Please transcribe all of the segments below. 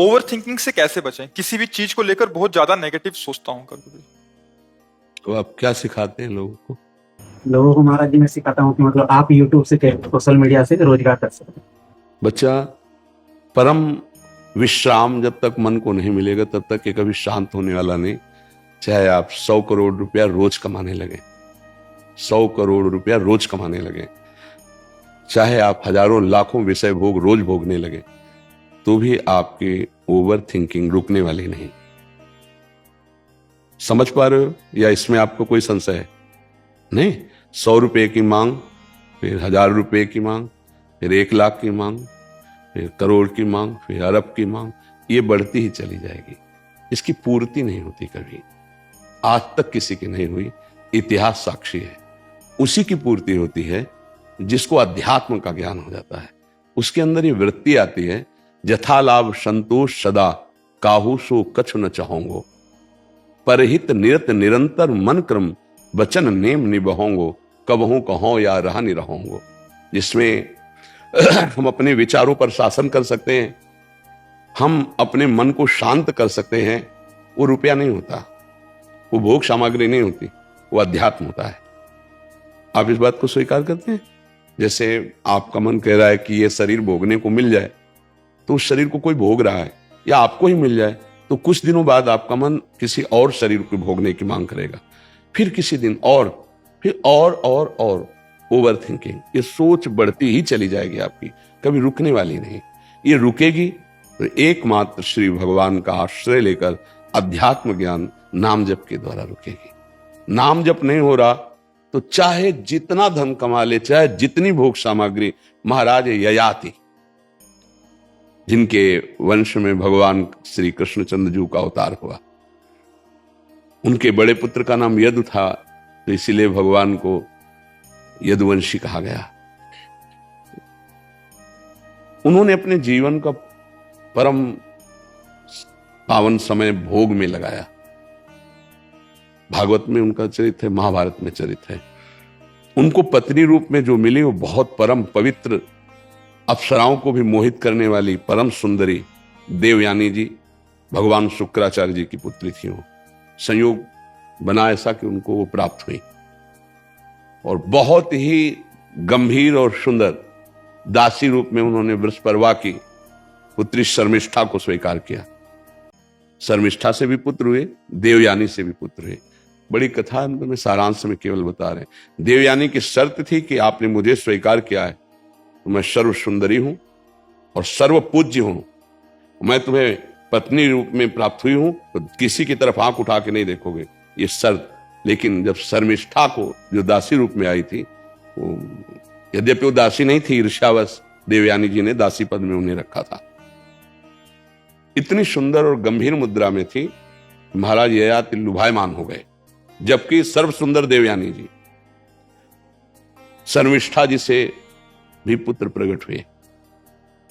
Over thinking से कैसे बचें? किसी भी चीज को लेकर बहुत ज्यादा नेगेटिव सोचता हूँ कभी। तो आप क्या सिखाते हैं लोगों को? लोगों को महाराज जी मैं सिखाता हूँ कि मतलब आप यूट्यूब से सोशल मीडिया से रोजगार कर सकते हैं। बच्चा, परम विश्राम जब तक मन को नहीं मिलेगा तब तक ये कभी शांत होने वाला नहीं। चाहे आप 100 करोड़ रुपया रोज कमाने लगे, 100 करोड़ रुपया रोज कमाने लगे, चाहे आप हजारों लाखों विषय भोग रोज भोगने लगे, तो भी आपकी ओवर थिंकिंग रुकने वाली नहीं। समझ पा रहे हो या इसमें आपको कोई संशय है? नहीं। 100 रुपए की मांग, फिर 1000 रुपए की मांग, फिर 1 लाख की मांग, फिर करोड़ की मांग, फिर अरब की मांग, ये बढ़ती ही चली जाएगी। इसकी पूर्ति नहीं होती कभी, आज तक किसी की नहीं हुई। इतिहास साक्षी है। उसी की पूर्ति होती है जिसको अध्यात्म का ज्ञान हो जाता है। उसके अंदर ये वृत्ति आती है, जथा लाभ संतोष सदा, काहू सो कछु न चाहोंगो, परहित निरत निरंतर मन क्रम, वचन नेम निबहोंगो, कबहू कहो या रहा नहीं रहोंगो। जिसमें हम अपने विचारों पर शासन कर सकते हैं, हम अपने मन को शांत कर सकते हैं। वो रुपया नहीं होता, वो भोग सामग्री नहीं होती, वो अध्यात्म होता है। आप इस बात को स्वीकार करते हैं? जैसे आपका मन कह रहा है कि ये शरीर भोगने को मिल जाए, तो उस शरीर को कोई भोग रहा है, या आपको ही मिल जाए, तो कुछ दिनों बाद आपका मन किसी और शरीर को भोगने की मांग करेगा, फिर किसी दिन और, फिर और ओवर थिंकिंग, ये सोच बढ़ती ही चली जाएगी आपकी, कभी रुकने वाली नहीं। ये रुकेगी तो एकमात्र श्री भगवान का आश्रय लेकर अध्यात्म ज्ञान नाम जप के द्वारा रुकेगी। नाम जप नहीं हो रहा तो चाहे जितना धन कमा ले, चाहे जितनी भोग सामग्री, महाराज ययाति जिनके वंश में भगवान श्री कृष्णचंद्र जी का अवतार हुआ, उनके बड़े पुत्र का नाम यदु था, तो इसीलिए भगवान को यदुवंशी कहा गया। उन्होंने अपने जीवन का परम पावन समय भोग में लगाया। भागवत में उनका चरित्र है, महाभारत में चरित्र है। उनको पत्नी रूप में जो मिली वो बहुत परम पवित्र, अप्सराओं को भी मोहित करने वाली परम सुंदरी देवयानी जी, भगवान शुक्राचार्य जी की पुत्री थी। वो संयोग बना ऐसा कि उनको वो प्राप्त हुई, और बहुत ही गंभीर और सुंदर दासी रूप में उन्होंने वृषपर्वा की पुत्री शर्मिष्ठा को स्वीकार किया। शर्मिष्ठा से भी पुत्र हुए, देवयानी से भी पुत्र हुए। बड़ी कथा में सारांश में केवल बता रहे हैं। देवयानी की शर्त थी कि आपने मुझे स्वीकार किया है तो मैं सर्व सुंदरी हूं और सर्व पूज्य हूं, मैं तुम्हें पत्नी रूप में प्राप्त हुई हूं, तो किसी की तरफ आंख उठा के नहीं देखोगे, ये शर्त। लेकिन जब शर्मिष्ठा को जो दासी रूप में आई थी, वो यद्यपि वो दासी नहीं थी, ईर्ष्यावश देवयानी जी ने दासी पद में उन्हें रखा था। इतनी सुंदर और गंभीर मुद्रा में थी, महाराज ययाति लुभायमान हो गए। जबकि सर्व सुंदर देवयानी जी, शर्मिष्ठा जी से भी पुत्र प्रकट हुए।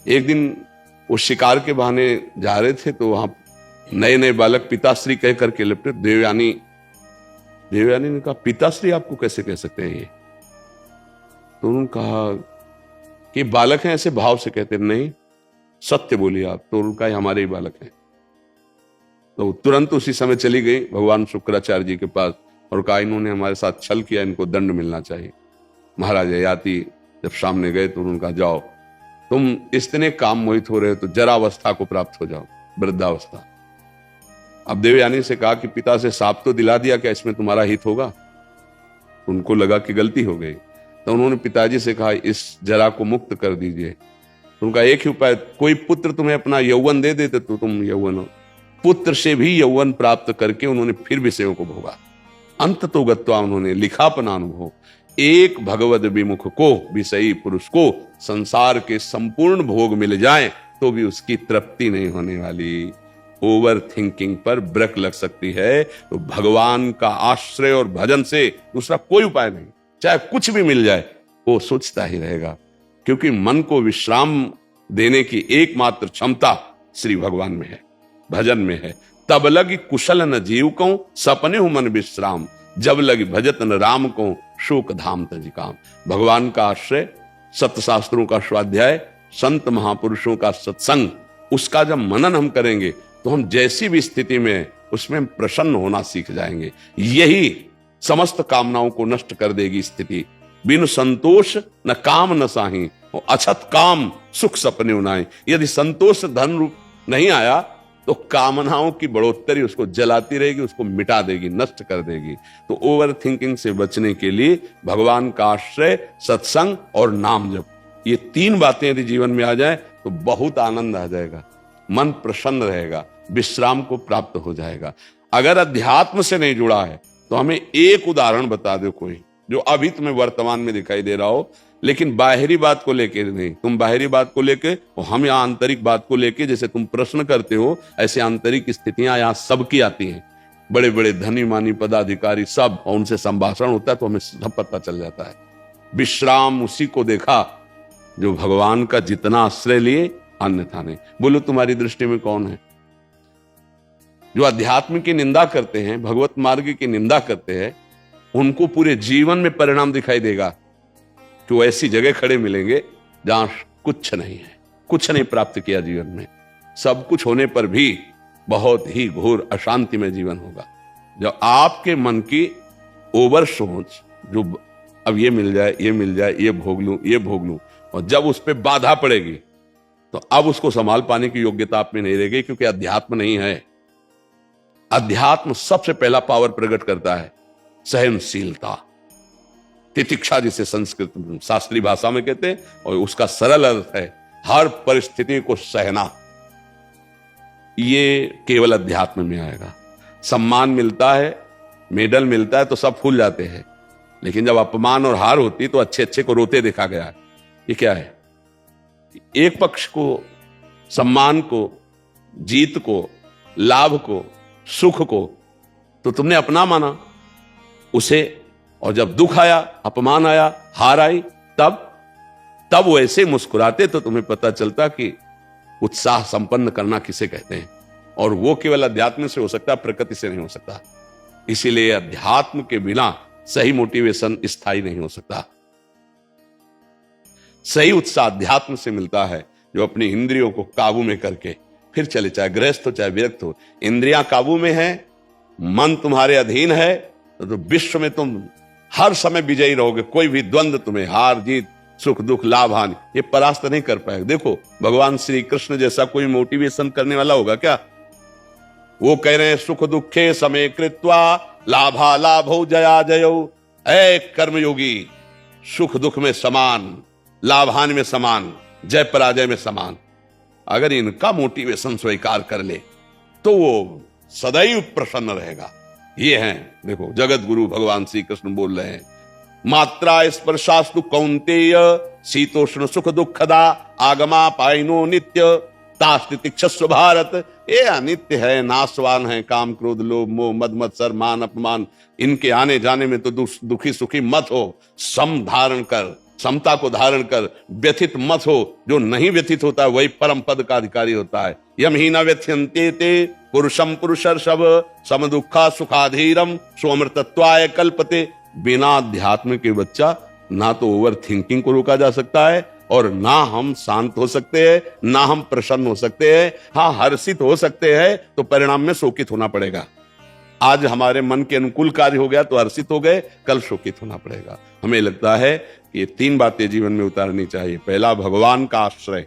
एक दिन वो शिकार के बहाने जा रहे थे, तो वहां नए नए बालक पिताश्री कह करके लिपटे। देवयानी ने कहा, पिताश्री आपको कैसे कह सकते हैं ये? तो उन्होंने कहा कि बालक हैं, ऐसे भाव से कहते नहीं, सत्य बोलिए आप। तो उनका हमारे ही बालक हैं। तो तुरंत उसी समय चली गई भगवान शुक्राचार्य जी के पास और कहा, इन्होंने हमारे साथ छल किया, इनको दंड मिलना चाहिए। महाराज ययाति जब सामने गए तो उन्होंने कहा, जाओ, तुम इतने काम मोहित हो रहे हो तो जरावस्था को प्राप्त हो जाओ, वृद्धावस्था। अब देवयानी से कहा कि पिता से साफ तो दिला दिया, क्या इसमें तुम्हारा हित होगा? उनको लगा कि गलती हो गई, तो उन्होंने पिताजी से कहा, इस जरा को मुक्त कर दीजिए। उनका एक ही उपाय, कोई पुत्र तुम्हें अपना यौवन दे देते तो तुम यौवन हो। पुत्र से भी यौवन प्राप्त करके उन्होंने फिर विषयों को भोगा। अंत तो गत्वा उन्होंने लिखा अपना अनुभव, एक भगवद विमुख को, विषयी पुरुष को संसार के संपूर्ण भोग मिल जाए तो भी उसकी तृप्ति नहीं होने वाली। ओवर थिंकिंग पर ब्रेक लग सकती है, तो भगवान का आश्रय और भजन से दूसरा कोई उपाय नहीं। चाहे कुछ भी मिल जाए, वो सोचता ही रहेगा, क्योंकि मन को विश्राम देने की एकमात्र क्षमता श्री भगवान में है, भजन में है। तब लगी कुशल न जीव को, सपने हो मन विश्राम, जब लगी भजत न राम को, शोक धाम तजी काम। भगवान का आश्रय, सत्य शास्त्रों का स्वाध्याय, संत महापुरुषों का सत्संग, उसका जब मनन हम करेंगे तो हम जैसी भी स्थिति में हैं, उसमें हम प्रसन्न होना सीख जाएंगे। यही समस्त कामनाओं को नष्ट कर देगी स्थिति। बिनु संतोष न काम न साही, अछत काम सुख सपने उनाए। यदि संतोष धन रूप नहीं आया तो कामनाओं की बढ़ोतरी उसको जलाती रहेगी, उसको मिटा देगी, नष्ट कर देगी। तो ओवर थिंकिंग से बचने के लिए भगवान का आश्रय, सत्संग और नाम जप, ये 3 बातें यदि जीवन में आ जाए तो बहुत आनंद आ जाएगा, मन प्रसन्न रहेगा, विश्राम को प्राप्त हो जाएगा। अगर अध्यात्म से नहीं जुड़ा है तो हमें एक उदाहरण बता दो कोई, जो अभी तुम्हें वर्तमान में दिखाई दे रहा हो, लेकिन बाहरी बात को लेके नहीं। तुम बाहरी बात को लेके और हम यहाँ आंतरिक बात को लेके, जैसे तुम प्रश्न करते हो ऐसे आंतरिक स्थितियां यहाँ सबकी आती हैं। बड़े बड़े धनी मानी पदाधिकारी सब, और उनसे संभाषण होता है तो हमें सब पता चल जाता है। विश्राम उसी को देखा जो भगवान का जितना आश्रय लिए, अन्यथा नहीं। बोलो तुम्हारी दृष्टि में कौन है? जो अध्यात्म की निंदा करते हैं, भगवत मार्ग की निंदा करते हैं, उनको पूरे जीवन में परिणाम दिखाई देगा कि वो ऐसी जगह खड़े मिलेंगे जहां कुछ नहीं है, कुछ नहीं प्राप्त किया जीवन में। सब कुछ होने पर भी बहुत ही घोर अशांति में जीवन होगा। जब आपके मन की ओवर सोच, जो अब ये मिल जाए, ये मिल जाए, ये भोग लूं, ये भोग लूं, और जब उस पर बाधा पड़ेगी तो अब उसको संभाल पाने की योग्यता आप में नहीं रहेगी, क्योंकि अध्यात्म नहीं है। अध्यात्म सबसे पहला पावर प्रकट करता है सहनशीलता, तितिक्षा, जिसे संस्कृत शास्त्रीय भाषा में कहते हैं, और उसका सरल अर्थ है हर परिस्थिति को सहना। ये केवल अध्यात्म में आएगा। सम्मान मिलता है, मेडल मिलता है तो सब फूल जाते हैं, लेकिन जब अपमान और हार होती तो अच्छे अच्छे को रोते देखा गया है। ये क्या है? एक पक्ष को, सम्मान को, जीत को, लाभ को, सुख को तो तुमने अपना माना उसे, और जब दुख आया, अपमान आया, हार आई, तब वो ऐसे मुस्कुराते तो तुम्हें पता चलता कि उत्साह संपन्न करना किसे कहते हैं। और वो केवल अध्यात्म से हो सकता, प्रकृति से नहीं हो सकता। इसीलिए अध्यात्म के बिना सही मोटिवेशन स्थायी नहीं हो सकता। सही उत्साह अध्यात्म से मिलता है, जो अपनी इंद्रियों को काबू में करके फिर चले, चाहे गृहस्थ हो चाहे विरक्त हो। इंद्रियां काबू में है, मन तुम्हारे अधीन है, तो विश्व में तुम हर समय विजयी रहोगे। कोई भी द्वंद्व तुम्हें, हार जीत, सुख दुख, लाभ हानि, ये परास्त नहीं कर पाएगा। देखो भगवान श्री कृष्ण जैसा कोई मोटिवेशन करने वाला होगा क्या? वो कह रहे हैं सुख दुखे समय कृत्वा लाभा लाभो जया जयो। ऐ कर्मयोगी, सुख दुख में समान, लाभ हानि में समान, जय पराजय में समान। अगर इनका मोटिवेशन स्वीकार कर ले तो वो सदैव प्रसन्न रहेगा। ये हैं, देखो जगत गुरु भगवान श्री कृष्ण बोल रहे हैं, मात्रा स्पर्शास्तु कौन्तेय शीतोष्ण सुख दुखदा आगमा पाइनो नित्य तास्ति तिक्षस्व भारत। ये अनित्य है, नाशवान है, काम क्रोध लोभ मोह मद मत्सर मान अपमान, इनके आने जाने में तो दुखी सुखी मत हो। सम धारण कर, समता को धारण कर, व्यथित मत हो। जो नहीं व्यथित होता है वही परम पद का अधिकारी होता है। यम ही न व्यथ्यन्ते ते पुरुषम पुरुषर्षभ सम दुखा सुखाधीरम स्वमृतत्वाय कल्पते। बिना अध्यात्म के बच्चा ना तो ओवर थिंकिंग को रोका जा सकता है, और ना हम शांत हो सकते हैं, ना हम प्रसन्न हो सकते हैं। हाँ, हर्षित हो सकते हैं तो परिणाम में शोकित होना पड़ेगा। आज हमारे मन के अनुकूल कार्य हो गया तो हर्षित हो गए, कल शोकित होना पड़ेगा। हमें लगता है कि ये 3 बातें जीवन में उतारनी चाहिए। पहला भगवान का आश्रय,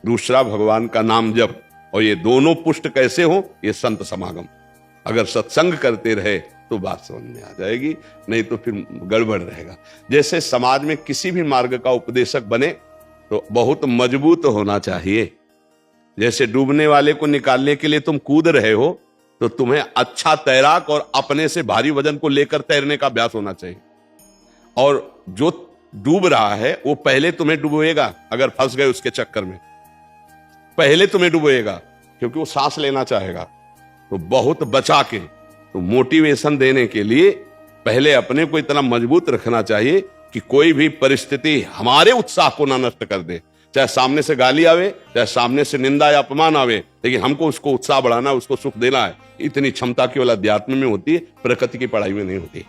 दूसरा भगवान का नाम जप, और ये दोनों पुष्ट कैसे हो? ये संत समागम। अगर सत्संग करते रहे तो बात समझ में आ जाएगी, नहीं तो फिर गड़बड़ रहेगा। जैसे समाज में किसी भी मार्ग का उपदेशक बने तो बहुत मजबूत होना चाहिए। जैसे डूबने वाले को निकालने के लिए तुम कूद रहे हो तो तुम्हें अच्छा तैराक और अपने से भारी वजन को लेकर तैरने का अभ्यास होना चाहिए। और जो डूब रहा है वो पहले तुम्हें डुबोएगा, अगर फंस गए उसके चक्कर में पहले तुम्हें डुबोएगा, क्योंकि वो सांस लेना चाहेगा। तो बहुत बचा के, तो मोटिवेशन देने के लिए पहले अपने को इतना मजबूत रखना चाहिए कि कोई भी परिस्थिति हमारे उत्साह को ना नष्ट कर दे। चाहे सामने से गाली आवे, चाहे सामने से निंदा या अपमान आवे, लेकिन हमको उसको उत्साह बढ़ाना, उसको सुख देना है। इतनी क्षमता केवल अध्यात्म में होती है, प्रकृति की पढ़ाई में नहीं होती।